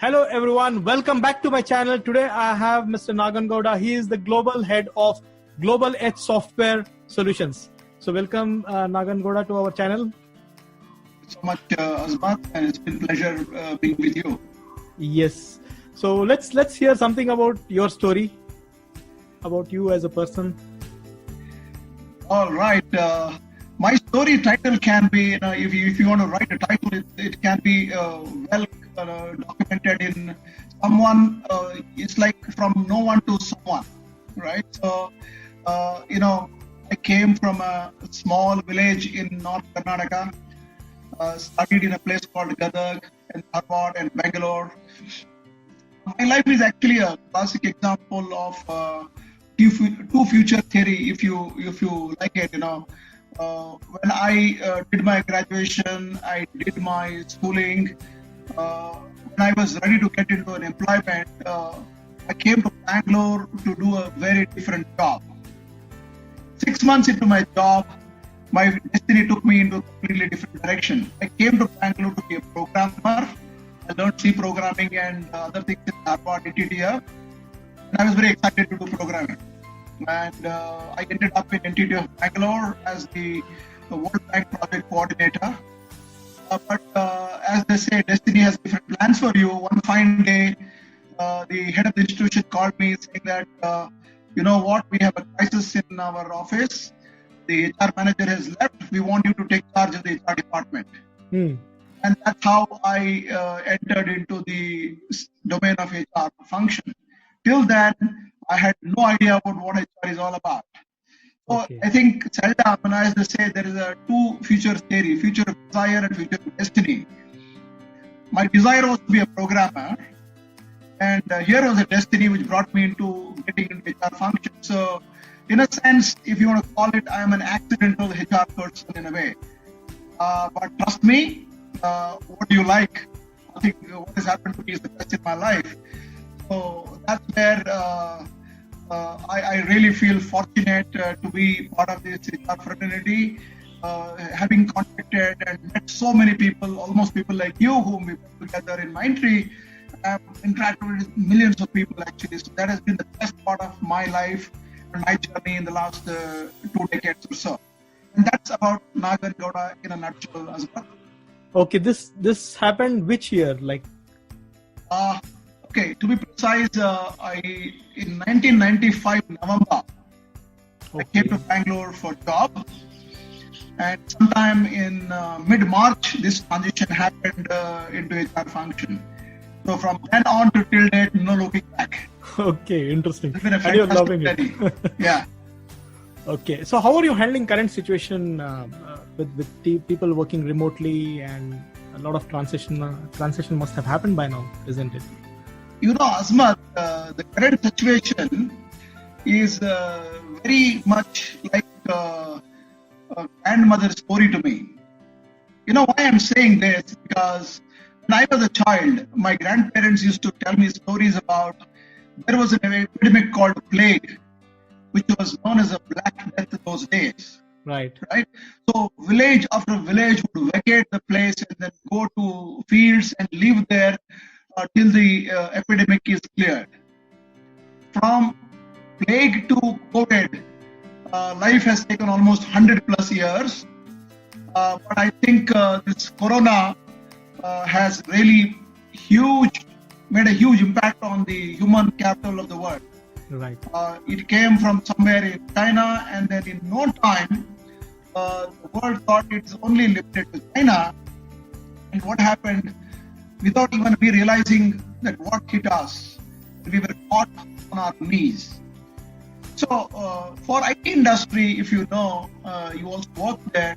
Hello everyone, welcome back to my channel. Today I have Mr. Naganagouda. He is the global head of Global Edge Software Solutions. So welcome Naganagouda to our channel. Thank you so much, Azmath, and it's been a pleasure being with you. Yes. So let's hear something about your story, about you as a person. All right. My story title can be, if you want to write a title, it can be well documented in someone. It's like from no one to someone, right? So, I came from a small village in North Karnataka, studied in a place called Gadag and Dharwad and Bangalore. My life is actually a classic example of two future theory, if you like it. When I did my graduation, I did my schooling. When I was ready to get into an employment, I came to Bangalore to do a very different job. 6 months into my job, my destiny took me into a completely different direction. I came to Bangalore to be a programmer. I learned C programming and other things in Harvard, NTT, and I was very excited to do programming. And I ended up in NTT of Bangalore as the World Bank project coordinator. But as they say, destiny has different plans for you. One fine day, the head of the institution called me saying that, you know what, we have a crisis in our office. The HR manager has left. We want you to take charge of the HR department. And that's how I entered into the domain of HR function. Till then, I had no idea about what HR is all about. So okay. I think seldom, as they say, there is a two future theory, future of desire and future of destiny. My desire was to be a programmer, and here was a destiny which brought me into getting into HR function. So in a sense, if you want to call it, I am an accidental HR person in a way. But trust me, what do you like? I think what has happened to me is the best in my life. So that's where I really feel fortunate to be part of this HR fraternity, having contacted and met so many people, almost people like you, whom we put together in Mindtree. I've interacted with millions of people actually. So that has been the best part of my life and my journey in the last 2 decades or so. And that's about Naganagouda in a nutshell as well. Okay, this happened which year? Okay, to be precise, in 1995 November, I came to Bangalore for job, and sometime in mid-March, this transition happened into HR function. So from then on to till date, no looking back. Okay, interesting. It's been a and you're loving study. it. Yeah. Okay, so how are you handling current situation with people working remotely, and a lot of transition must have happened by now, isn't it? You know, Azmath, the current situation is very much like a grandmother's story to me. You know why I'm saying this? Because when I was a child, my grandparents used to tell me stories about, there was an epidemic called plague, which was known as a Black Death in those days. Right. So village after village would vacate the place and then go to fields and live there till the epidemic is cleared. From plague to COVID, life has taken almost 100 plus years. But I think this corona has really made a huge impact on the human capital of the world. Right. It came from somewhere in China, and then in no time, the world thought it's only limited to China. And what happened? Without even we realizing that what hit us, we were caught on our knees. So for IT industry, if you know, you also work there,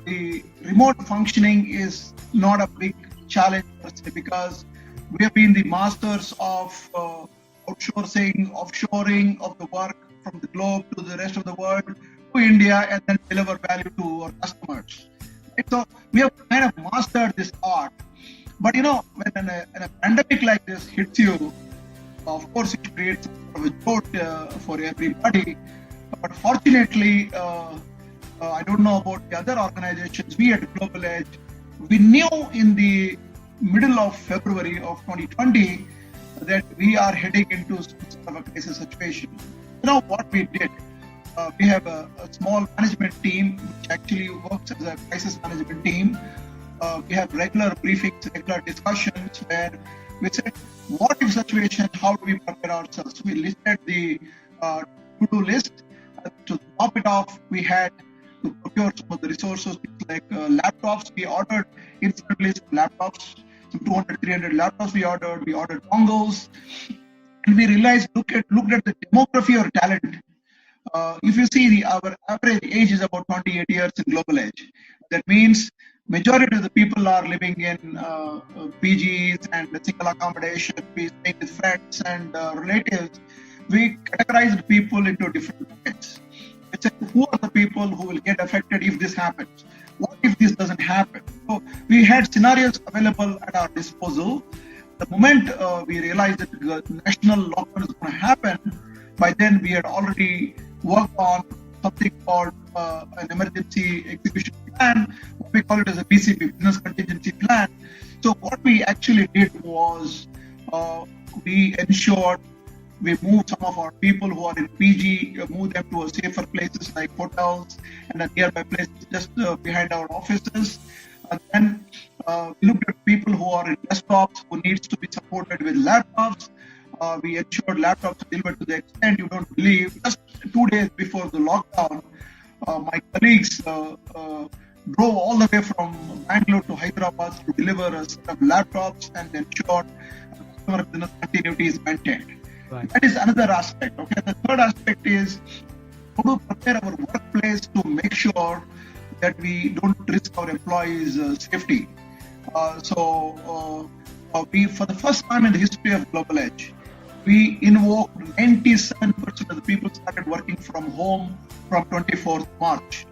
the remote functioning is not a big challenge per se, because we have been the masters of outsourcing, offshoring of the work from the globe to the rest of the world, to India, and then deliver value to our customers. Right? So we have kind of mastered this art. But when a pandemic like this hits you, of course it creates a jolt for everybody. But fortunately, I don't know about the other organizations, we at Global Edge, we knew in the middle of February of 2020 that we are heading into some sort of a crisis situation. What we did? We have a small management team which actually works as a crisis management team. We have regular briefings, regular discussions where we said, what if situation, how do we prepare ourselves? We listed the to-do list. To top it off, we had to procure some of the resources like laptops. We ordered instantly some laptops, some 200, 300 laptops we ordered. We ordered dongles. And we realized, looked at the demography or talent. If you see our average age is about 28 years in Global Edge. That means majority of the people are living in PGs and single accommodation, we stay with friends and relatives. We categorized people into different buckets. We said, who are the people who will get affected if this happens? What if this doesn't happen? So we had scenarios available at our disposal. The moment we realized that the national lockdown is going to happen, by then we had already worked on something called an emergency execution plan. We call it as a BCP, business contingency plan. So what we actually did was we ensured we moved some of our people who are in PG, moved them to safer places like hotels and nearby places just behind our offices. And then we looked at people who are in desktops, who needs to be supported with laptops. We ensured laptops delivered to the extent you don't believe. Just 2 days before the lockdown, my colleagues drove all the way from Bangalore to Hyderabad to deliver a set of laptops and ensure customer business continuity is maintained. Right. That is another aspect. Okay, the third aspect is how to prepare our workplace to make sure that we don't risk our employees' safety. We, for the first time in the history of Global Edge, we invoked 97% of the people started working from home from 24th March.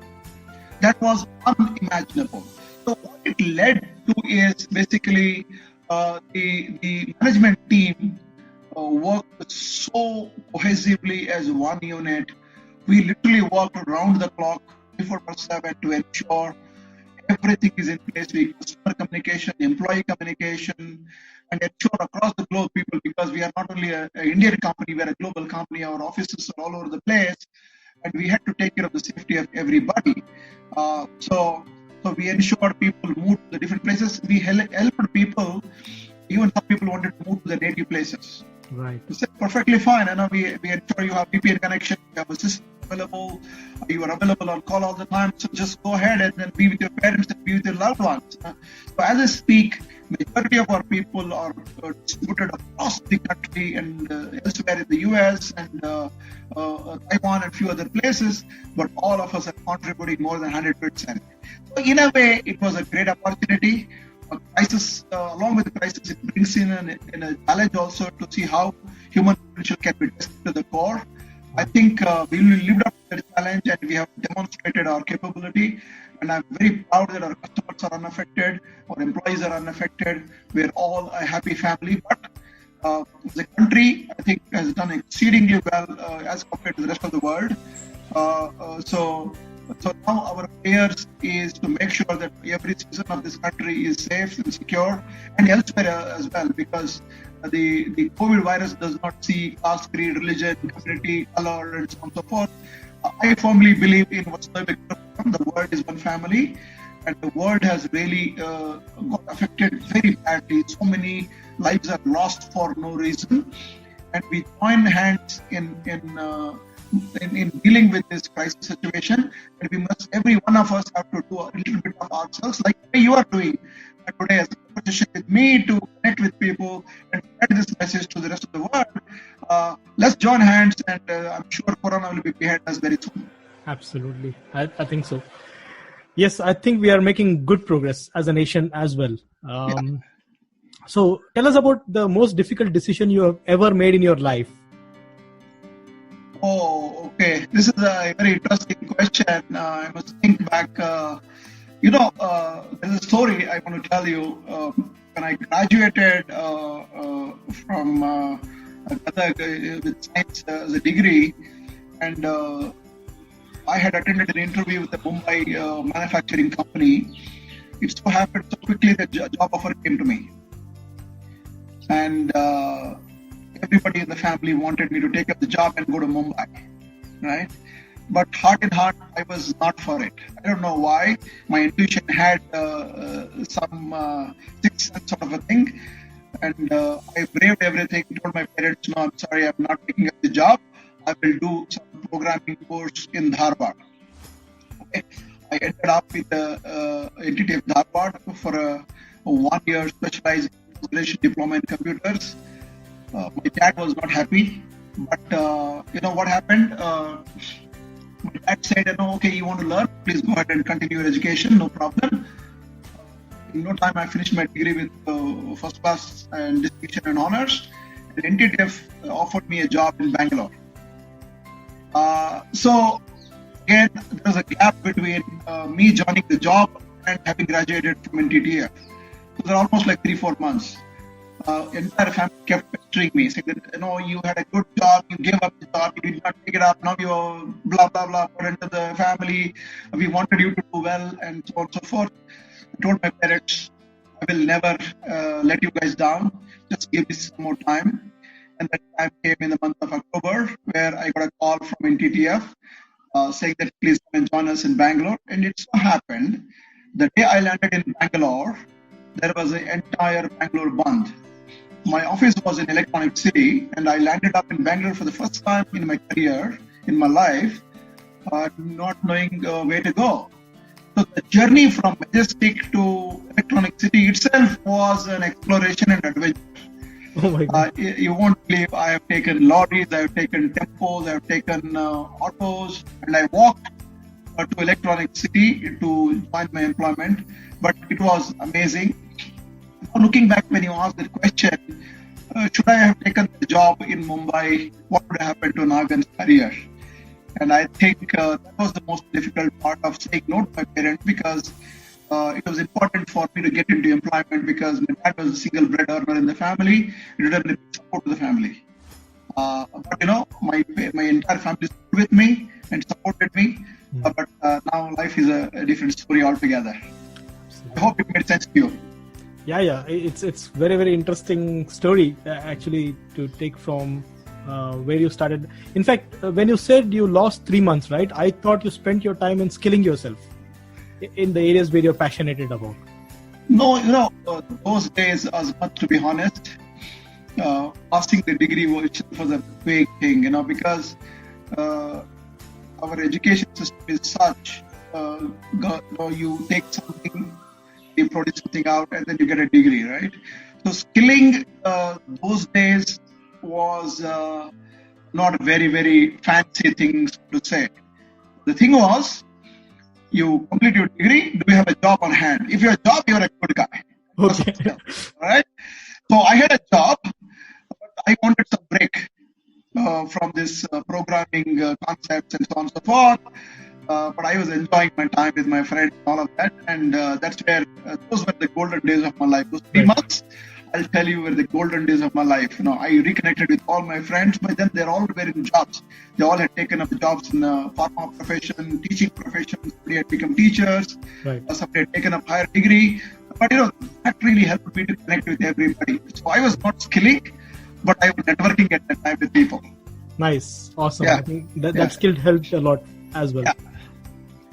That was unimaginable. So what it led to is basically the management team worked so cohesively as one unit. We literally worked around the clock 24/7 to ensure everything is in place. We customer communication, employee communication, and ensure across the globe people, because we are not only an Indian company, we are a global company. Our offices are all over the place, and we had to take care of the safety of everybody. So we ensured people moved to the different places. We helped people. Even some people wanted to move to the native places. Right. It's perfectly fine. I know we ensure you have VPN connection, you have a system available, you are available on call all the time. So just go ahead and then be with your parents and be with your loved ones. So as I speak, majority of our people are distributed across the country and elsewhere in the US and Taiwan and a few other places, but all of us are contributing more than 100%. So in a way, it was a great opportunity. A crisis, along with the crisis, it brings in a challenge also to see how human potential can be tested to the core. I think we lived up to the challenge and we have demonstrated our capability. And I'm very proud that our customers are unaffected, our employees are unaffected. We're all a happy family. But the country, I think, has done exceedingly well as compared to the rest of the world. So now our prayers is to make sure that every citizen of this country is safe and secure, and elsewhere as well, because the COVID virus does not see caste, creed, religion, community, color, and so on and so forth. I firmly believe in whatsoever the world is one family, and the world has really got affected very badly. So many lives are lost for no reason, and we join hands in dealing with this crisis situation, and we must, every one of us, have to do a little bit of ourselves, like you are doing today as a conversation with me to connect with people and spread this message to the rest of the world. Let's join hands, and I'm sure Corona will be behind us very soon. Absolutely, I think so. Yes, I think we are making good progress as a nation as well. So tell us about the most difficult decision you have ever made in your life. Oh, okay. This is a very interesting question. I must think back. There's a story I want to tell you. When I graduated from with science as a degree, and I had attended an interview with the Mumbai manufacturing company. it so happened so quickly that job offer came to me. And everybody in the family wanted me to take up the job and go to Mumbai, right? But heart in heart, I was not for it. I don't know why. My intuition had some sixth sense sort of a thing. And I braved everything, told my parents, no, I'm sorry, I'm not taking up the job. I will do some programming course in Dharwad. Okay. I ended up with the entity of Dharwad for a 1 year specialized diploma in computers. My dad was not happy, but you know what happened? My dad said, no, okay, you want to learn? Please go ahead and continue your education, no problem. In no time, I finished my degree with first class and distinction and honors. And NTTF offered me a job in Bangalore. So again, there was a gap between me joining the job and having graduated from NTTF. So there were almost like 3-4 months. Entire family kept pestering me, saying that, you had a good job, you gave up the job, you did not take it up, now you're blah, blah, blah, put into the family, we wanted you to do well, and so on and so forth. I told my parents, I will never let you guys down, just give me some more time. And that time came in the month of October, where I got a call from NTTF saying that please come and join us in Bangalore. And it so happened, the day I landed in Bangalore, there was an entire Bangalore Bandh. My office was in Electronic City, and I landed up in Bangalore for the first time in my career, in my life, not knowing where to go. So the journey from Majestic to Electronic City itself was an exploration and adventure. Oh my God. You won't believe I have taken lorries, I have taken tempos, I have taken autos, and I walked to Electronic City to join my employment. But it was amazing. Now, looking back, when you asked the question, should I have taken the job in Mumbai, what would happen to Nagan's career? And I think that was the most difficult part of saying no to my parents, because it was important for me to get into employment, because my dad was a single bread earner in the family. It didn't really support the family. But my entire family stood with me and supported me. But now life is a different story altogether. I hope it made sense to you. Yeah. It's very, very interesting story actually to take from where you started. In fact, when you said you lost 3 months, right? I thought you spent your time in skilling yourself in the areas where you're passionate about. No, those days, Azmath, to be honest, passing the degree was a big thing, because our education system is such, you take something, you produce something out, and then you get a degree, right? So skilling those days was not a very, very fancy thing to say. The thing was, you complete your degree, do you have a job on hand? If you have a job, you're a good guy. Okay. All right? So I had a job, but I wanted some break from this programming concepts and so on and so forth. But I was enjoying my time with my friends and all of that. And that's where those were the golden days of my life. Those 3 months, I'll tell you, were the golden days of my life. I reconnected with all my friends, but then they're all were in jobs. They all had taken up jobs in the pharma profession, teaching profession. Somebody had become teachers. Right. Somebody had taken up higher degree. But that really helped me to connect with everybody. So I was not skilling, but I was networking at that time with people. Nice. Awesome. Yeah. I think that skill helped a lot as well. Yeah.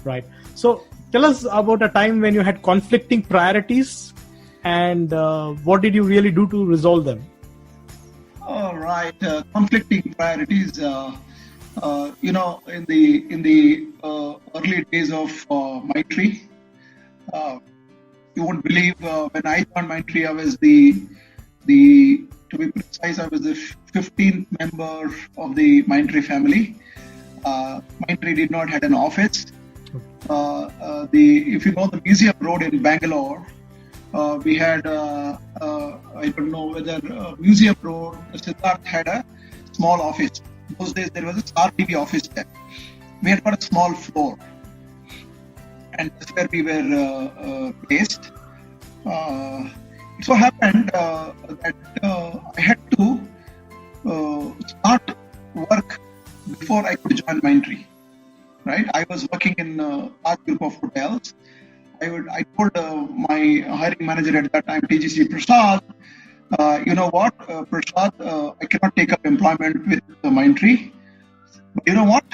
Right. So tell us about a time when you had conflicting priorities, and what did you really do to resolve them? All right, conflicting priorities. In the early days of Mindtree, you won't believe when I joined Mindtree, I was to be precise, I was the 15th member of the Mindtree family. Mindtree did not have an office. If you know the Museum Road in Bangalore, we had, I don't know whether Museum Road, Siddharth had a small office. Those days there was a Star TV office there. We had got a small floor, and that's where we were placed. It so happened that I had to start work before I could join Mindtree. Right? I was working in a large group of hotels. I told my hiring manager at that time, TGC Prasad, you know what, Prasad, I cannot take up employment with Mindtree. But you know what?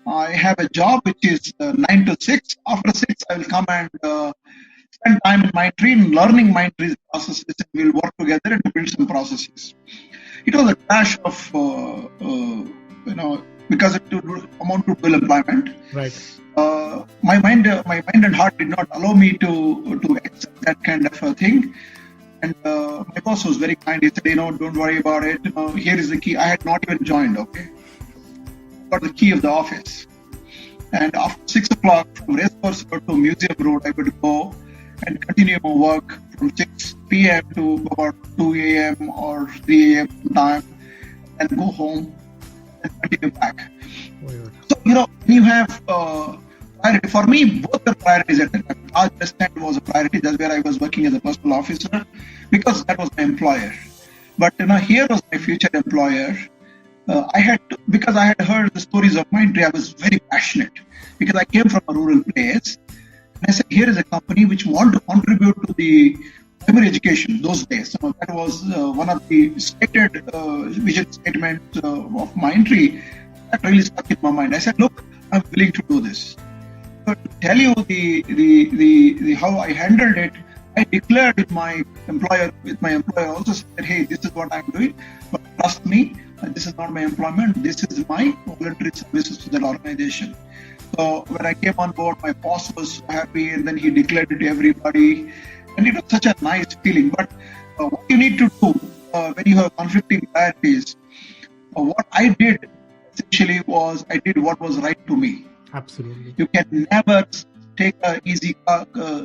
I have a job which is 9 to 6. After 6, I will come and spend time in Mindtree and learning Mindtree's processes, and we'll work together and build some processes. It was a clash of, because it would amount to dual employment. Right. My mind and heart did not allow me to accept that kind of a thing. And my boss was very kind. He said, don't worry about it. Here is the key. I had not even joined, okay? Got the key of the office. And after 6 o'clock, from Racecourse Road to Museum Road, I would go and continue my work from 6 p.m. to about 2 a.m. or 3 a.m. time, and go home and continue back. Weird. So, you have priority. For me, both the priorities at the time. Taj West End was a priority. That's where I was working as a personal officer, because that was my employer. But here was my future employer. Because I had heard the stories of Mindtree, I was very passionate, because I came from a rural place. And I said, here is a company which want to contribute to the primary education those days. So that was one of the stated vision statements of Mindtree. That really stuck in my mind. I said, look, I'm willing to do this. So to tell you the how I handled it, I declared with my employer also said, hey, this is what I'm doing, but trust me, this is not my employment, this is my voluntary services to that organization. So when I came on board, my boss was so happy, and then he declared it to everybody, and it was such a nice feeling. But what you need to do when you have conflicting priorities, what I did essentially was I did what was right to me. Absolutely. You can never take an easy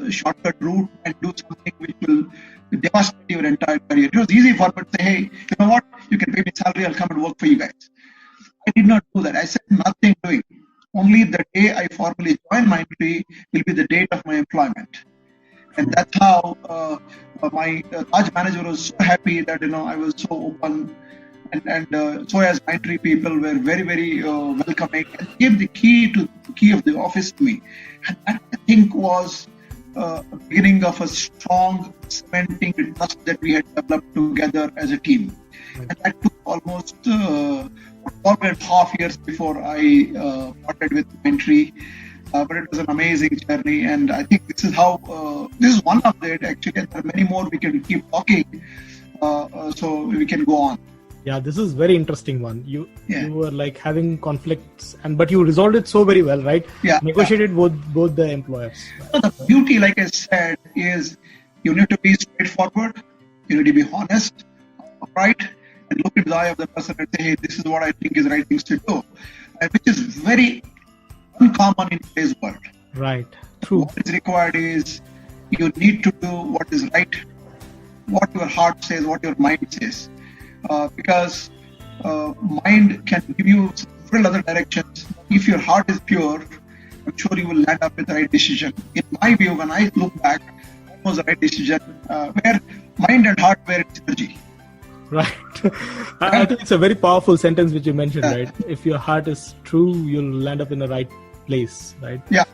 shortcut route and do something which will devastate your entire career. It was easy for me to say, hey, you know what, you can pay me salary, I'll come and work for you guys. I did not do that. I said nothing doing. Only the day I formally joined Mindtree will be the date of my employment. And that's how my Taj manager was so happy that I was so open, and so as Mindtree people were very, very welcoming, and gave the key of the office to me. And that, I think, was the beginning of a strong cementing trust that we had developed together as a team. Right. And that took almost 12.5 years before I parted with Mindtree. But it was an amazing journey, and I think this is how this is one of it. Actually, and there are many more we can keep talking, so we can go on. Yeah, this is very interesting one. You were like having conflicts, but you resolved it so very well, right? Yeah. Negotiated with both the employers. So the beauty, like I said, is you need to be straightforward. You need to be honest, upright, and look into the eye of the person and say, hey, this is what I think is the right things to do, which is very uncommon in today's world. Right. True. What is required is you need to do what is right, what your heart says, what your mind says. Because mind can give you several other directions. If your heart is pure, I'm sure you will land up with the right decision. In my view, when I look back, that was the right decision, where mind and heart were in synergy. Right. I think it's a very powerful sentence which you mentioned, right? If your heart is true, you'll land up in the right place, right? Yeah.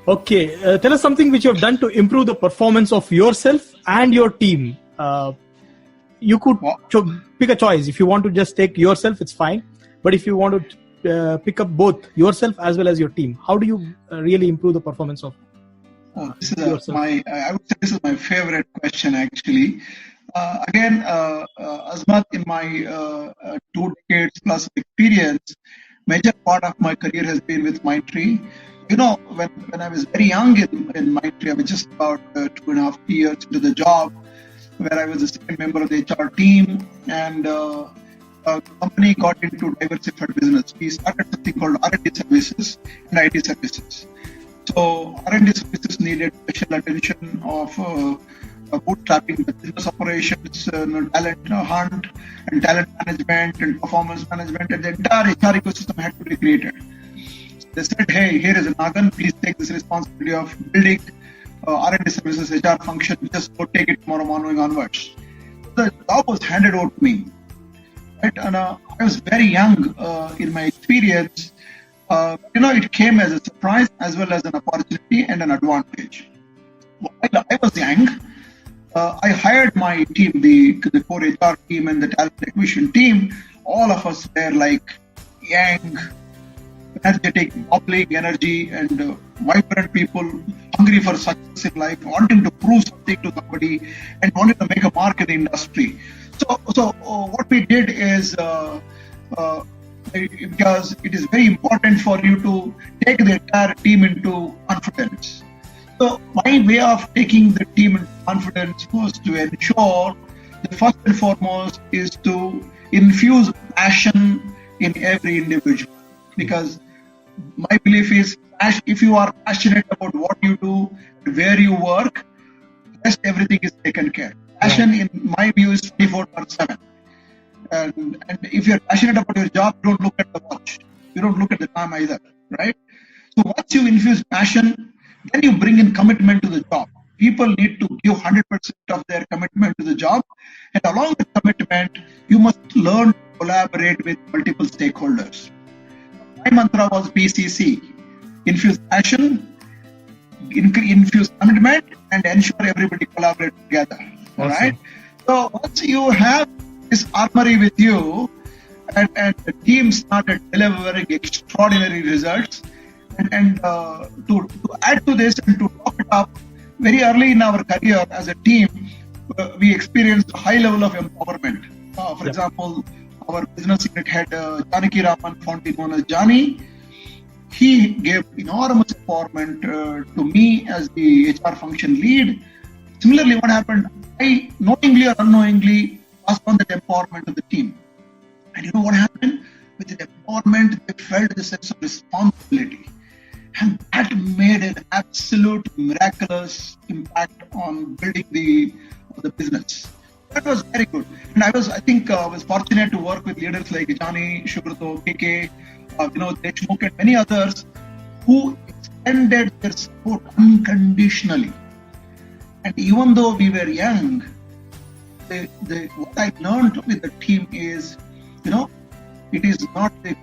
Okay. Tell us something which you have done to improve the performance of yourself and your team. You could pick a choice. If you want to just take yourself, it's fine. But if you want to pick up both yourself as well as your team, how do you really improve the performance of yourself? I would say this is my favorite question, actually. Again, Azmath, in my 2 decades plus experience, major part of my career has been with Mindtree. When I was very young in Mindtree, I was just about 2.5 years into the job, where I was the second member of the HR team, and the company got into diversified business. We started something called R&D services and IT services. So R&D services needed special attention of bootstrapping the business operations, talent hunt, and talent management, and performance management, and the entire HR ecosystem had to be created. So they said, hey, here is a Nagan, please take this responsibility of building R&D services HR function, just go take it tomorrow morning onwards. The job was handed over to me. Right? And I was very young in my experience. It came as a surprise as well as an opportunity and an advantage. while I was young, I hired my team, the core HR team and the talent acquisition team. All of us were like young, energetic, bubbling energy, and vibrant people, hungry for success in life, wanting to prove something to somebody, and wanting to make a mark in the industry. So what we did is, because it is very important for you to take the entire team into confidence. So my way of taking the team into confidence was to ensure the first and foremost is to infuse passion in every individual. Because my belief is, if you are passionate about what you do, where you work, rest everything is taken care. Passion, in my view, is 24/7. And if you're passionate about your job, don't look at the watch. You don't look at the time either, right? So once you infuse passion, then you bring in commitment to the job. People need to give 100% of their commitment to the job. And along with commitment, you must learn to collaborate with multiple stakeholders. My mantra was BCC: infuse passion, infuse commitment, and ensure everybody collaborates together. Awesome. All right. So once you have this armory with you, and the team started delivering extraordinary results, and to add to this and to top it up, very early in our career as a team, we experienced a high level of empowerment. For example, our business unit head, Janaki Raman, fondly known as Jani, he gave enormous empowerment to me as the HR function lead. Similarly, what happened, I knowingly or unknowingly passed on that empowerment to the team. And you know what happened? With the empowerment, they felt the sense of responsibility. And that made an absolute miraculous impact on building the business. That was very good. And I was fortunate to work with leaders like Jani, Shubhrato, KK, Vinod Deshmukh, and many others who extended their support unconditionally. And even though we were young, what I learned with the team is, it is not the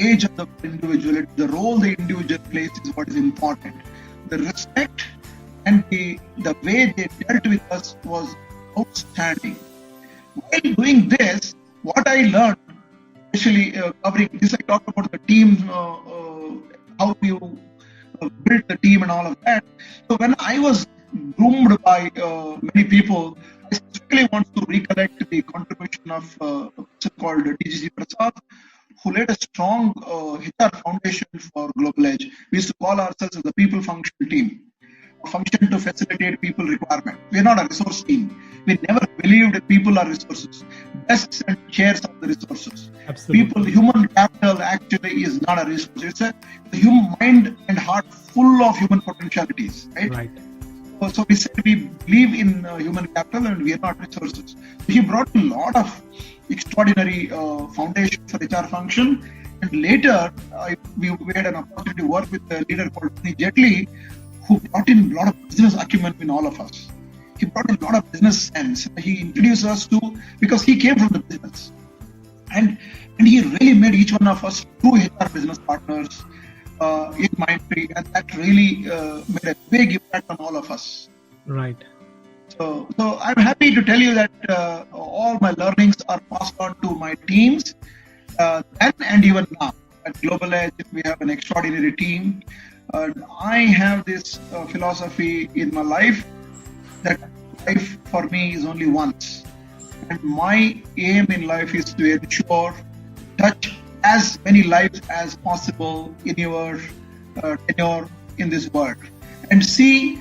age of the individual, it's the role the individual plays is what is important. The respect and the way they dealt with us was outstanding. While doing this, what I learned, especially covering this, I talked about the team, how you build the team and all of that. So when I was groomed by many people, I specifically want to recollect the contribution of a person called DGC Prasad, who laid a strong HR foundation for Global Edge. We used to call ourselves as the people function team, a function to facilitate people requirement. We're not a resource team. We never believed that people are resources. Desks and chairs are the resources. Absolutely. Human capital actually is not a resource. It's a human mind and heart full of human potentialities, right? Right. So we said we believe in human capital and we are not resources. So he brought a lot of extraordinary foundation for HR function. And later, we had an opportunity to work with a leader called Tony Jetli, who brought in a lot of business acumen in all of us. He brought in a lot of business sense. He introduced us because he came from the business. And he really made each one of us true HR business partners in Mindtree, and that really made a big impact on all of us. Right. So I'm happy to tell you that all my learnings are passed on to my teams then and even now. At Global Edge, we have an extraordinary team. I have this philosophy in my life that life for me is only once. And my aim in life is to ensure touch as many lives as possible in your tenure in this world. And see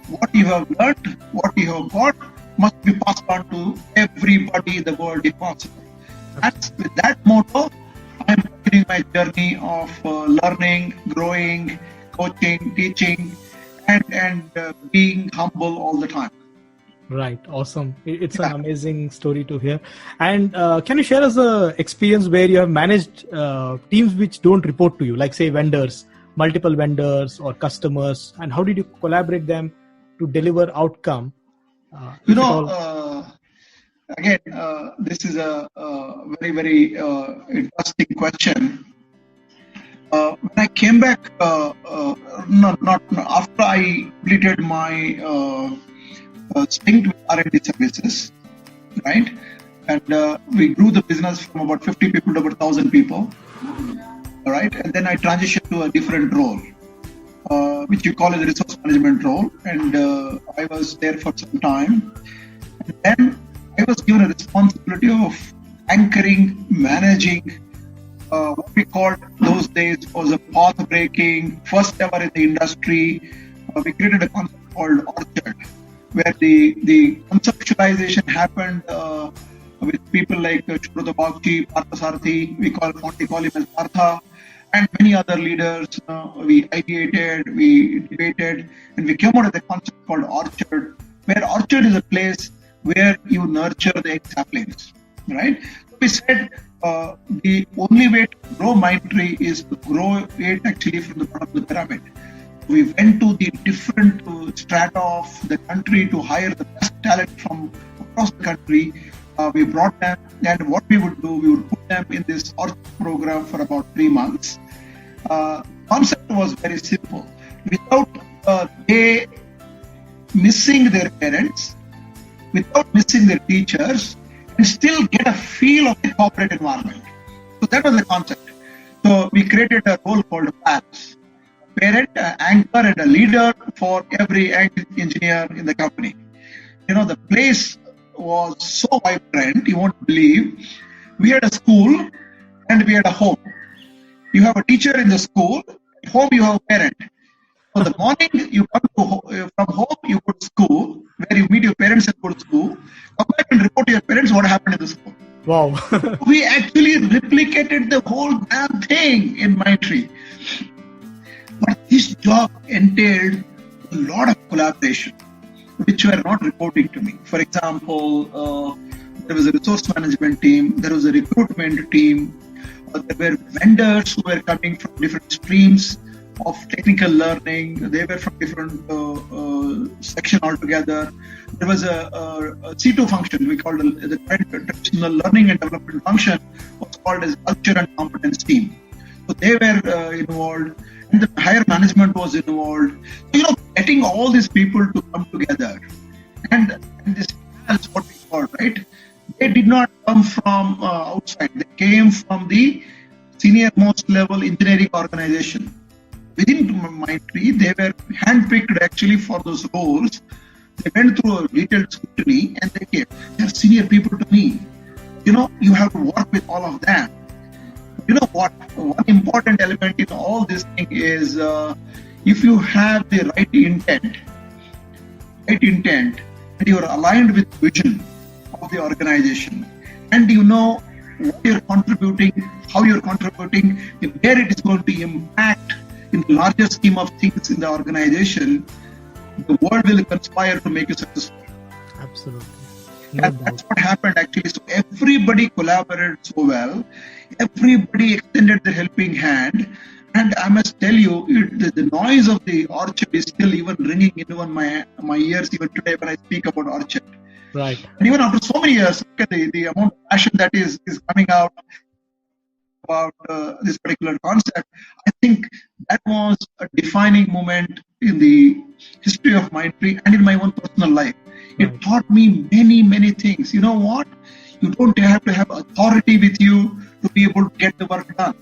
what you have learned, what you have got must be passed on to everybody in the world if possible. And with that motto, I am beginning my journey of learning, growing, coaching, teaching, and being humble all the time. Right. Awesome. It's an amazing story to hear. And can you share us an experience where you have managed teams which don't report to you, like say vendors, multiple vendors or customers, and how did you collaborate them to deliver outcome? Again, this is a very, very interesting question. When I came back, not after I completed my stint with R&D services, right? And we grew the business from about 50 people to about 1,000 people, all right? And then I transitioned to a different role, which you call as a resource management role. And I was there for some time. And then I was given a responsibility of anchoring, managing what we called those days was a path-breaking, first ever in the industry. We created a concept called Orchard, where the conceptualization happened with people like Shubhrata Bagchi, Partha Sarthi, we call him as Partha, and many other leaders. We ideated, we debated, and we came out with a concept called Orchard, where Orchard is a place where you nurture the egg saplings, right? So we said the only way to grow Mindtree is to grow it actually from the bottom of the pyramid. We went to the different strata of the country to hire the best talent from across the country. We brought them, and what we would do, we would put them in this Orchard program for about 3 months. Concept was very simple. Without they missing their parents, without missing their teachers, and still get a feel of the corporate environment. So that was the concept. So we created a role called PALS, parent, anchor, and a leader for every engineer in the company. You know, the place was so vibrant, you won't believe. We had a school and we had a home. You have a teacher in the school, at home you have a parent. So the morning you come from home, you go to school, where you meet your parents and go to school. Come back and report to your parents what happened in the school. Wow. We actually replicated the whole damn thing in Mindtree. But this job entailed a lot of collaboration, which were not reporting to me. For example, there was a resource management team, there was a recruitment team, there were vendors who were coming from different streams of technical learning. They were from different section altogether. There was a C2 function, we called the traditional learning and development function, was called as culture and competence team. So they were involved, and the higher management was involved. So, you know, getting all these people to come together, and this is what we call, right? They did not come from outside. They came from the senior most level engineering organization. Within Mindtree, they were handpicked actually for those roles. They went through a detailed scrutiny and they came. They're senior people to me. You know, you have to work with all of them. You know what? One important element in all this thing is if you have the right intent, and you are aligned with vision of the organization, and you know what you're contributing, how you're contributing, and where it is going to impact in the larger scheme of things in the organization, the world will conspire to make you successful. Absolutely. And that's what happened actually. So everybody collaborated so well. Everybody extended the helping hand. And I must tell you, the noise of the Orchard is still even ringing in my ears even today when I speak about Orchard. Right. And even after so many years, look at the amount of passion that is coming out about this particular concept. I think that was a defining moment in the history of Mindtree and in my own personal life. It taught me many, many things. You know what? You don't have to have authority with you to be able to get the work done.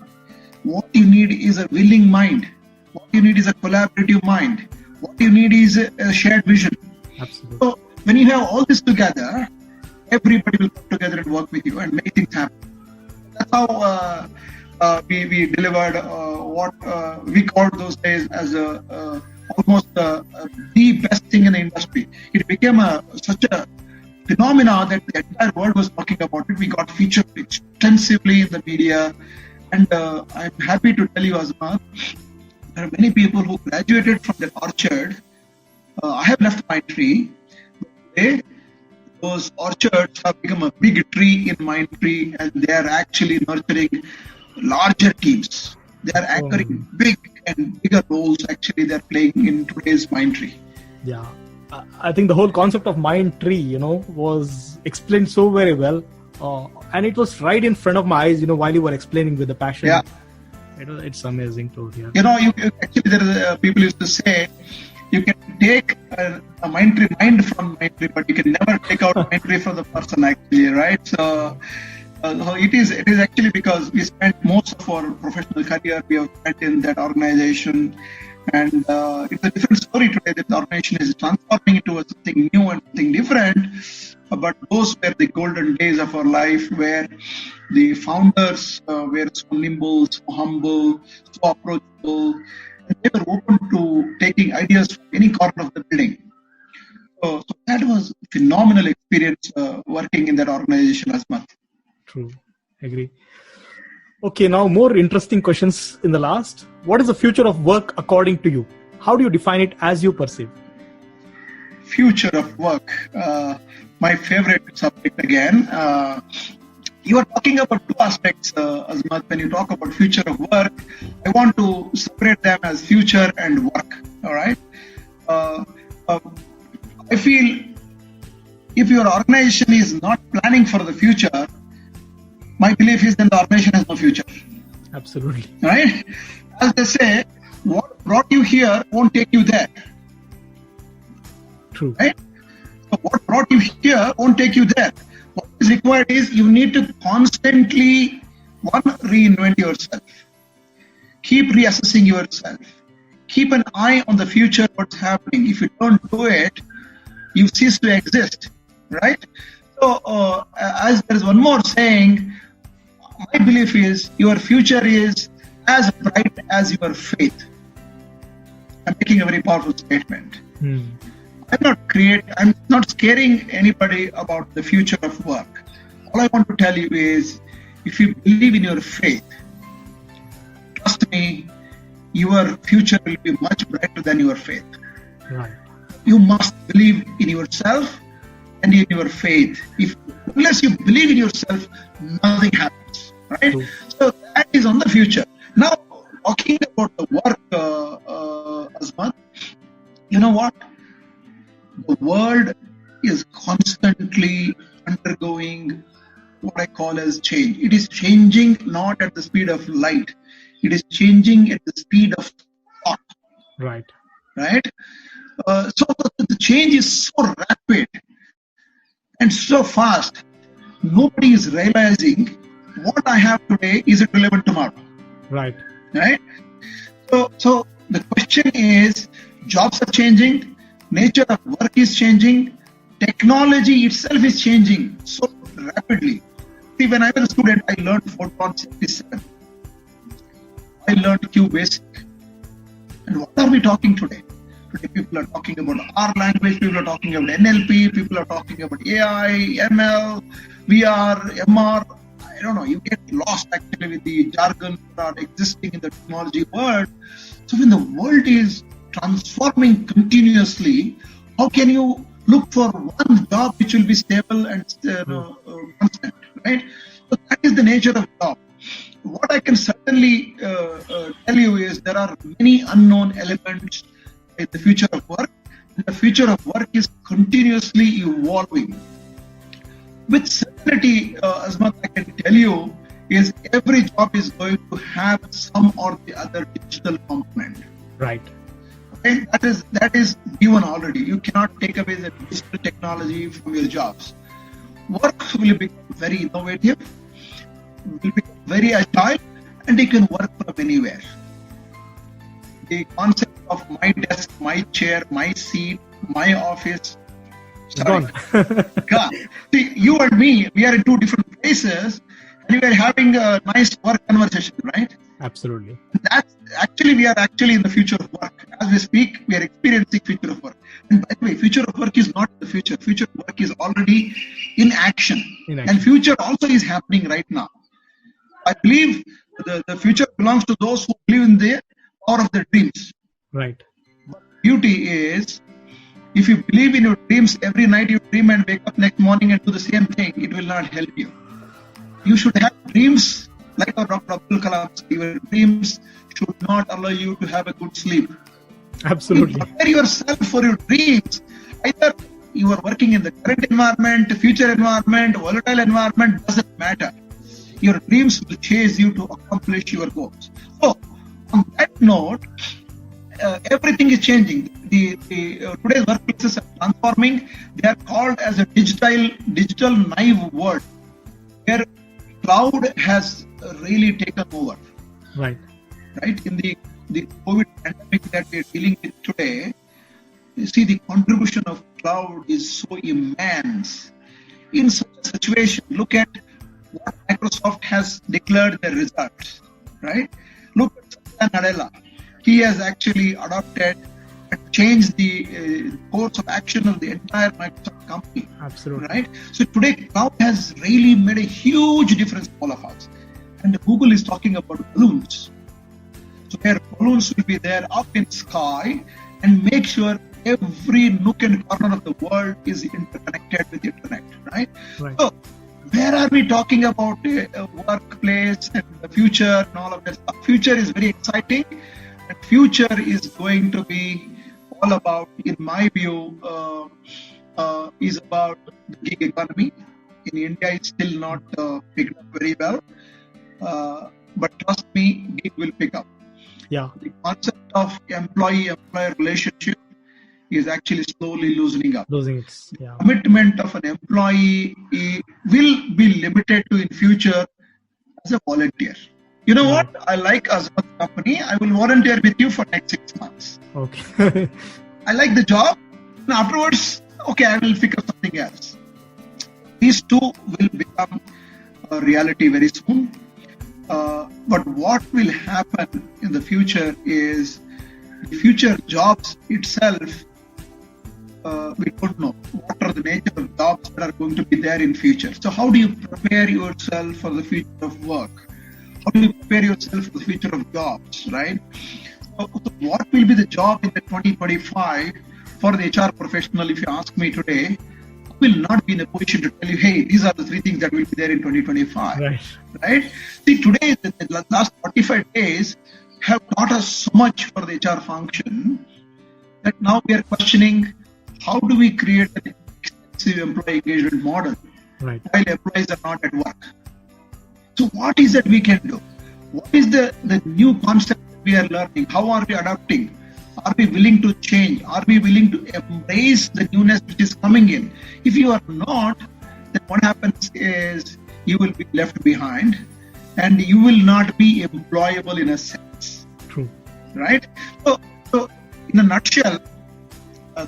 What you need is a willing mind. What you need is a collaborative mind. What you need is a shared vision. Absolutely. So when you have all this together, everybody will come together and work with you and make things happen. That's how we delivered what we called those days as almost the best thing in the industry. It became such a phenomena that the entire world was talking about it. We got featured extensively in the media. And I'm happy to tell you, Azmath, there are many people who graduated from the Orchard. I have left Mindtree. Today, those orchards have become a big tree in Mindtree, and they are actually nurturing larger teams. They are anchoring big and bigger roles actually they're playing in today's Mindtree. Yeah. I think the whole concept of Mindtree, was explained so very well. And it was right in front of my eyes, while you were explaining with the passion. Yeah. It's amazing to hear. Actually, there is people used to say, you can take a mind from Mindtree, but you can never take out Mindtree from the person, actually, right? So it is actually because we spent most of our professional career, we have spent in that organization. And it's a different story today. That the organization is transforming into something new and something different. But those were the golden days of our life, where the founders were so nimble, so humble, so approachable, and they were open to taking ideas from any corner of the building. So that was a phenomenal experience working in that organization, Azmath. True, agree. Okay, now more interesting questions in the last. What is the future of work according to you? How do you define it as you perceive? Future of work, my favorite subject again. You are talking about two aspects, Azmath. When you talk about future of work, I want to separate them as future and work. All right. I feel if your organization is not planning for the future, my belief is that the organization has no future. Absolutely. Right? As they say, what brought you here won't take you there. True. Right? So what brought you here won't take you there. What is required is you need to constantly, reinvent yourself. Keep reassessing yourself. Keep an eye on the future, what's happening. If you don't do it, you cease to exist. Right? So, as there is one more saying, my belief is your future is as bright as your faith. I'm making a very powerful statement. I'm not scaring anybody about the future of work. All I want to tell you is, if you believe in your faith, trust me, your future will be much brighter than your faith. Right. You must believe in yourself and in your faith. Unless you believe in yourself, nothing happens. Right? True. So that is on the future. Now, talking about the work, Azmath, you know what? The world is constantly undergoing what I call as change. It is changing not at the speed of light. It is changing at the speed of thought. Right. Right? So the change is so rapid and so fast. Nobody is realizing what I have today, is it relevant tomorrow? Right. Right? So the question is, jobs are changing, nature of work is changing, technology itself is changing so rapidly. See, when I was a student, I learned Fortran 77. I learned Q Basic. And what are we talking today? Today people are talking about R language, people are talking about NLP, people are talking about AI, ML, VR, MR. I don't know, you get lost actually with the jargon that are existing in the technology world. So when the world is transforming continuously, how can you look for one job which will be stable and constant, right? So that is the nature of job. What I can certainly tell you is there are many unknown elements in the future of work. And the future of work is continuously evolving. With certainty, Azmath, I can tell you, is every job is going to have some or the other digital component. Right. Okay? That is given already. You cannot take away the digital technology from your jobs. Work will become very innovative, will become very agile, and you can work from anywhere. The concept of my desk, my chair, my seat, my office, gone. Gone. See, you and me, we are in two different places, and we are having a nice work conversation, right? Absolutely. We are actually in the future of work. As we speak, we are experiencing future of work. And by the way, future of work is not the future. Future of work is already in action. And future also is happening right now. I believe the future belongs to those who believe in the power of their dreams. Right. But beauty is, if you believe in your dreams, every night you dream and wake up next morning and do the same thing, it will not help you. You should have dreams like our Dr. Abdul Kalam said. Your dreams should not allow you to have a good sleep. Absolutely. You prepare yourself for your dreams. Either you are working in the current environment, future environment, volatile environment, doesn't matter. Your dreams will chase you to accomplish your goals. So, on that note, everything is changing. Today's workplaces are transforming. They are called as a digital naive world, where cloud has really taken over. Right. In the COVID pandemic that we are dealing with today, you see the contribution of cloud is so immense. In such a situation, look at what Microsoft has declared their results. Right? Look at Satya Nadella. He has actually adopted and changed the course of action of the entire Microsoft company. Absolutely. Right? So today, cloud has really made a huge difference to all of us. And Google is talking about balloons. So where balloons will be there up in sky and make sure every nook and corner of the world is interconnected with the internet. Right? So where are we talking about a workplace and the future and all of that stuff? Future is very exciting. And future is going to be all about, in my view, is about the gig economy. In India, it's still not picked up very well. But trust me, gig will pick up. Yeah. The concept of employee-employer relationship is actually slowly loosening up. Yeah. Commitment of an employee will be limited to in future as a volunteer. You know what? I like Azmath company. I will volunteer with you for next 6 months. Okay. I like the job. And afterwards, okay, I will figure something else. These two will become a reality very soon. But what will happen in the future is the future jobs itself. We don't know what are the nature of jobs that are going to be there in future. So how do you prepare yourself for the future of work? How do you prepare yourself for the future of jobs, right? So what will be the job in the 2025 for the HR professional, if you ask me today, I will not be in a position to tell you, hey, these are the 3 things that will be there in 2025. Right? See, today, the last 45 days have taught us so much for the HR function that now we are questioning how do we create an extensive employee engagement model while employees are not at work. So what is that we can do? What is the new concept we are learning? How are we adapting? Are we willing to change? Are we willing to embrace the newness which is coming in? If you are not, then what happens is you will be left behind and you will not be employable in a sense. True. Right? So in a nutshell,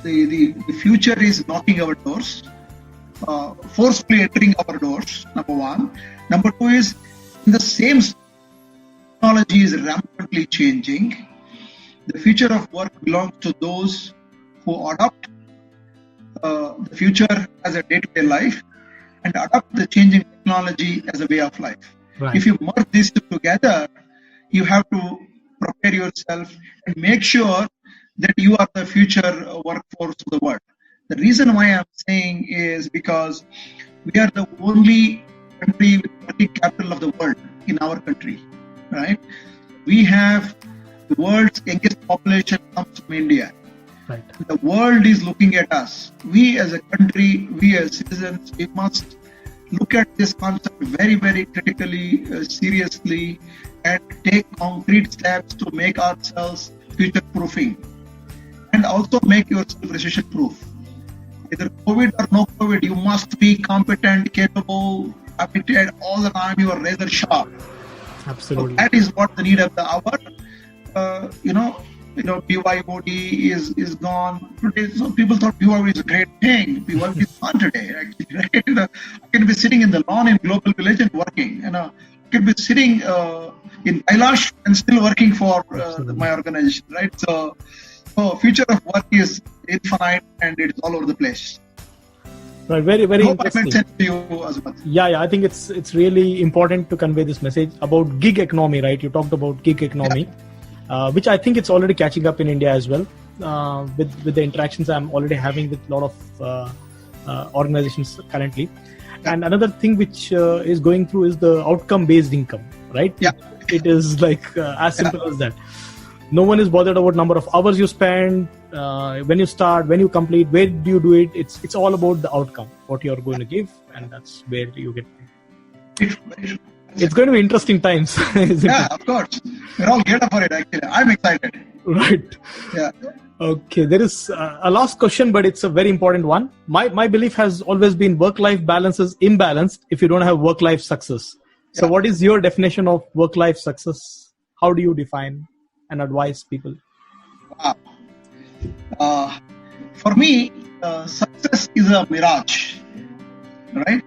the future is knocking our doors, forcefully entering our doors, number one. Number two is, in the same technology is rampantly changing. The future of work belongs to those who adopt the future as a day-to-day life and adopt the changing technology as a way of life. If you merge these two together, you have to prepare yourself and make sure that you are the future workforce of the world. The reason why I'm saying is because we are the only country with working capital of the world in our country, right? We have the world's youngest population comes from India. The world is looking at us. We as a country, we as citizens, we must look at this concept very, very critically, seriously, and take concrete steps to make ourselves future-proofing. And also make yourself recession proof. Either COVID or no COVID, you must be competent, capable, committed all the time. You are razor sharp. Absolutely. So that is what the need of the hour. BYOD is gone today. So people thought BYOD is a great thing. BYOD is gone today. Actually, right? I can be sitting in the lawn in Global Village and working. I can be sitting in Kailash and still working for my organization. Right? So future of work is infinite and it's all over the place. Right, very, very interesting. To you, Azmath. Yeah, I think it's really important to convey this message about gig economy, right? You talked about gig economy, which I think it's already catching up in India as well. With the interactions I'm already having with a lot of organizations currently. And another thing which is going through is the outcome-based income, right? Yeah. It is like as simple as that. No one is bothered about number of hours you spend, when you start, when you complete, where do you do it. It's all about the outcome, what you're going to give, and that's where you get. It's going to be interesting times, isn't Yeah, it? of course. We're all geared up for it, actually. I'm excited. Right. Yeah. Okay, there is a last question, but it's a very important one. My belief has always been work-life balance is imbalanced if you don't have work-life success. So Yeah. what is your definition of work-life success? How do you define and advise people? Wow. For me, success is a mirage, right?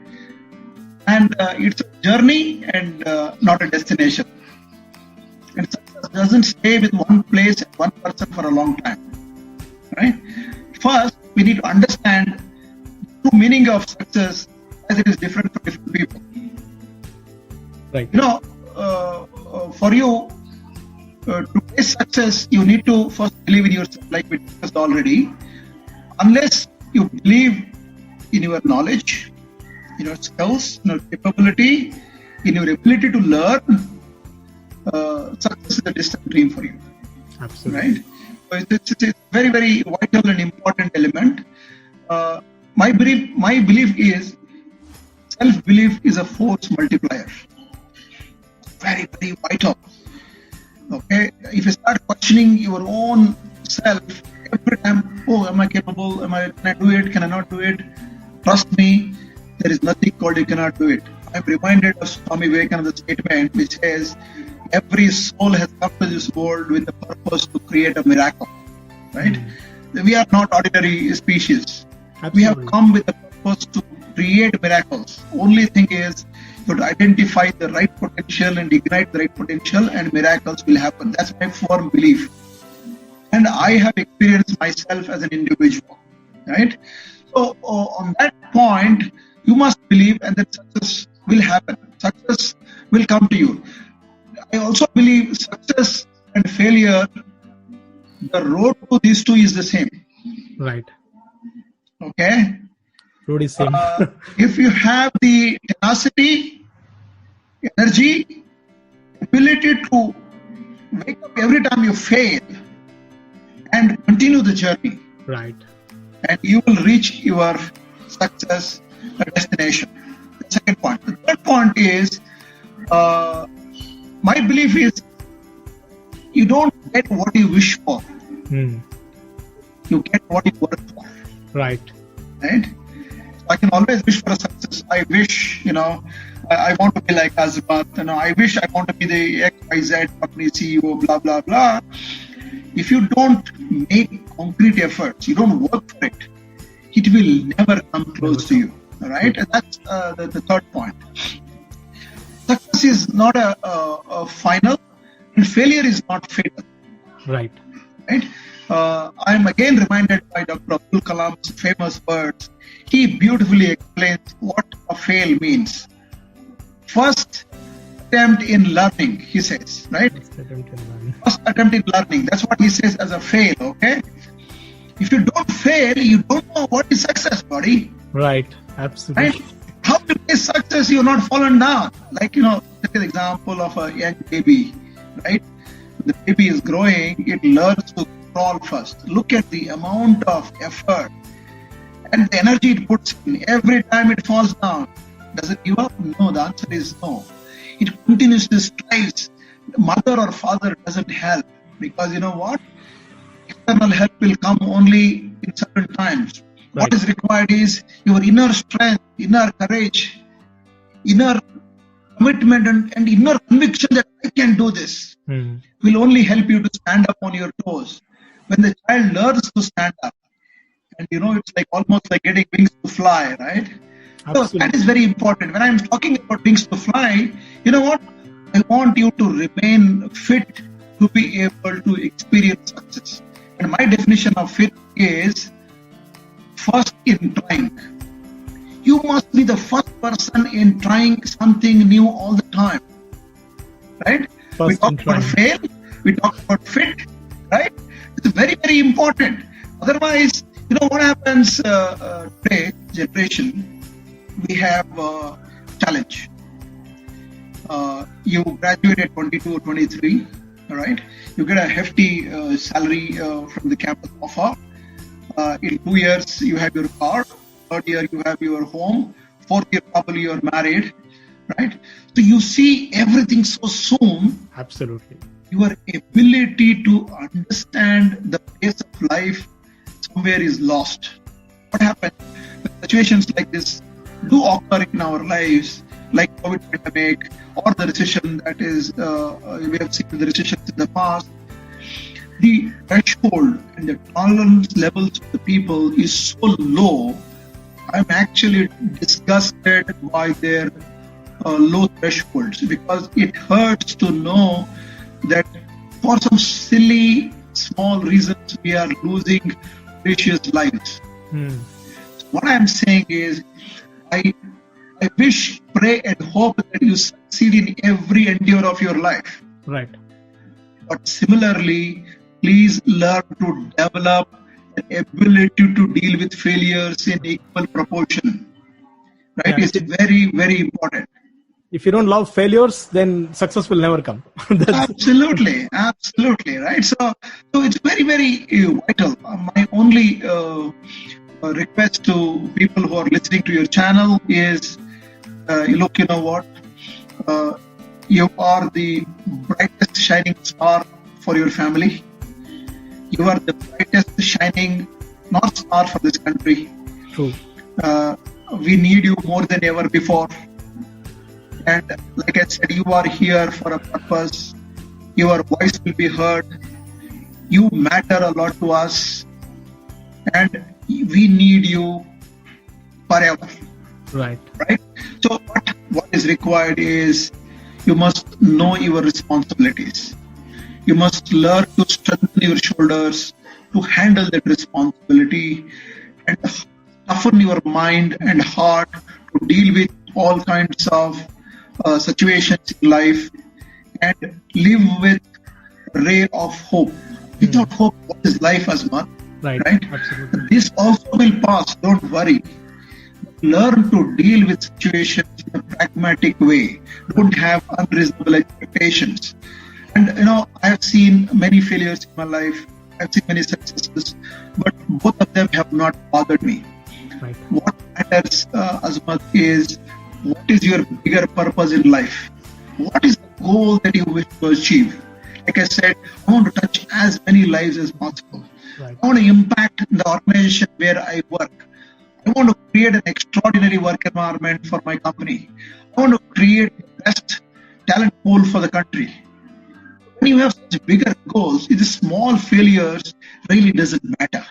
And it's a journey and not a destination. And success doesn't stay with one place and one person for a long time, right? First, we need to understand the true meaning of success as it is different for different people. Right. For you, to taste success, you need to first believe in yourself, like we discussed already. Unless you believe in your knowledge, in your skills, in your capability, in your ability to learn, success is a distant dream for you. Absolutely. Right? So it's a very, very vital and important element. My belief is self-belief is a force multiplier. Very, very vital. Okay, if you start questioning your own self every time, oh, am I capable? Can I do it? Can I not do it? Trust me, there is nothing called you cannot do it. I'm reminded of Swami Vivekananda's statement, which says, every soul has come to this world with the purpose to create a miracle. Right? We are not ordinary species. Absolutely. We have come with the purpose to create miracles. Only thing is, you have to identify the right potential and ignite the right potential, and miracles will happen. That's my firm belief. And I have experienced myself as an individual. Right? So, on that point, you must believe, and that success will happen. Success will come to you. I also believe success and failure, the road to these two is the same. Right. Okay? Road is same. If you have the tenacity, energy, ability to wake up every time you fail and continue the journey, Right. and you will reach your success destination. The second point. The third point is, my belief is, you don't get what you wish for. You get what you work for. Right. Right? I can always wish for a success. I wish, I want to be like Azmath. I wish I want to be the XYZ company CEO, blah, blah, blah. If you don't make concrete efforts, you don't work for it, it will never come close to you. All right? And that's the third point. Success is not a final, and failure is not fatal. Right. Right? I'm again reminded by Dr. Abdul Kalam's famous words. He beautifully explains what a fail means. First attempt in learning, he says, right? First attempt in learning. That's what he says as a fail, okay? If you don't fail, you don't know what is success, buddy. Right. Absolutely. Right? How to taste success, you're not fallen down. Like, take an example of a young baby, right? When the baby is growing, it learns to crawl first. Look at the amount of effort and the energy it puts in. Every time it falls down, does it give up? No, the answer is no. It continuously strives. Mother or father doesn't help, because you know what? External help will come only in certain times. Right. What is required is your inner strength, inner courage, inner commitment, and inner conviction that I can do this will only help you to stand up on your toes. When the child learns to stand up, and it's like almost like getting wings to fly, right? Absolutely. So that is very important. When I'm talking about wings to fly, you know what? I want you to remain fit to be able to experience success. And my definition of fit is first in trying. You must be the first person in trying something new all the time. Right? First we talk about fail, we talk about fit, right? It's very, very important. Otherwise, what happens today, generation, we have a challenge. You graduate at 22 or 23, all right? You get a hefty salary from the campus offer. In 2 years, you have your car. Third year, you have your home. Fourth year, probably you're married. right? So you see everything so soon. Absolutely. Your ability to understand the pace of life somewhere is lost. What happens? Situations like this do occur in our lives, like COVID pandemic or the recession that is, we have seen the recessions in the past. The threshold and the tolerance levels of the people is so low. I'm actually disgusted by their low thresholds, because it hurts to know that for some silly small reasons we are losing precious lives. So what I'm saying is, I wish, pray and hope that you succeed in every endeavor of your life. Right. But similarly, please learn to develop an ability to deal with failures in equal proportion. Right? Yeah. It's very, very important. If you don't love failures, then success will never come. Absolutely, right? So it's very, very vital. My only request to people who are listening to your channel is, look, you know what? You are the brightest shining star for your family. You are the brightest shining North Star for this country. True. We need you more than ever before. And like I said, you are here for a purpose. Your voice will be heard. You matter a lot to us. And we need you forever. Right. So what is required is, you must know your responsibilities. You must learn to strengthen your shoulders to handle that responsibility, and toughen your mind and heart to deal with all kinds of situations in life, and live with a ray of hope. Without hope, what is life, Azmath? Right. Absolutely. This also will pass, don't worry. Learn to deal with situations in a pragmatic way. Don't have unreasonable expectations. And I have seen many failures in my life. I've seen many successes, but both of them have not bothered me. Right. What matters, Azmath, is what is your bigger purpose in life? What is the goal that you wish to achieve? Like I said, I want to touch as many lives as possible. Right. I want to impact the organization where I work. I want to create an extraordinary work environment for my company. I want to create the best talent pool for the country. When you have such bigger goals, the small failures really doesn't matter,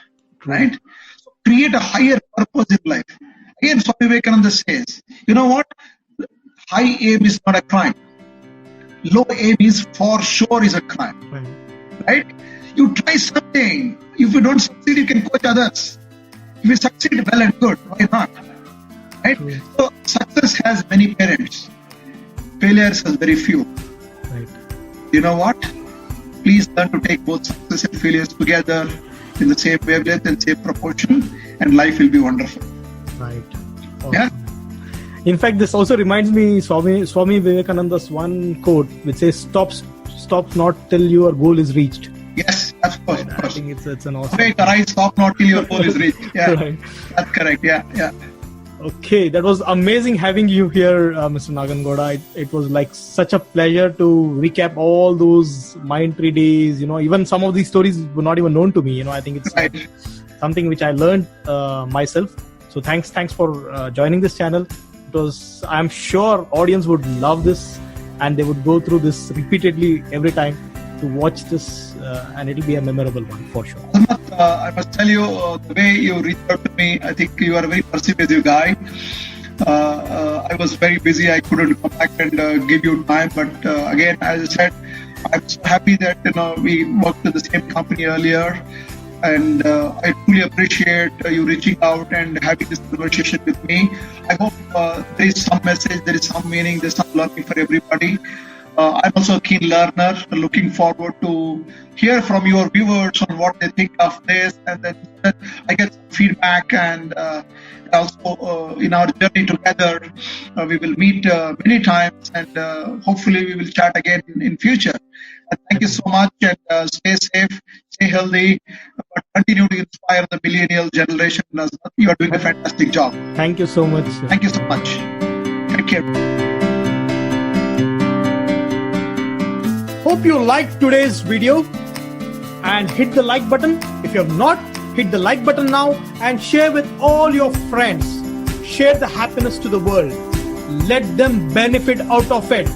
right? So create a higher purpose in life. Again, Swami Vivekananda says, you know what? High aim is not a crime. Low aim is for sure is a crime, right? You try something. If you don't succeed, you can coach others. If you succeed, well and good. Why not? Right? So success has many parents. Failures has very few. Right. You know what? Please learn to take both success and failures together in the same wavelength and same proportion, and life will be wonderful. Right. Awesome. Yeah. In fact, this also reminds me Swami Vivekananda's one quote, which says, "Stop not till your goal is reached." Yes, of course. I think it's an awesome. Wait, arise, stop not till your goal is reached. Yeah, Right. That's correct. Yeah. Okay, that was amazing having you here, Mr. Naganagouda. It was like such a pleasure to recap all those Mindtree days. Even some of these stories were not even known to me. I think it's Right. something which I learned myself. So thanks for joining this channel. I'm sure audience would love this, and they would go through this repeatedly every time to watch this, and it'll be a memorable one for sure. I must tell you, the way you reached out to me, I think you are a very persuasive guy. I was very busy. I couldn't come back and give you time. But again, as I said, I'm so happy that we worked with the same company earlier. And I truly appreciate you reaching out and having this conversation with me. I hope there is some message, there is some meaning, there's some learning for everybody. I'm also a keen learner, looking forward to hear from your viewers on what they think of this, and then I get some feedback, and also in our journey together, we will meet many times, and hopefully we will chat again in future. Thank you so much, and stay safe, stay healthy, but continue to inspire the millennial generation. You are doing a fantastic job. Thank you so much. Thank you so much. Take care. Hope you liked today's video and hit the like button. If you have not, hit the like button now and share with all your friends. Share the happiness to the world. Let them benefit out of it.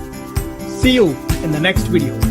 See you in the next video.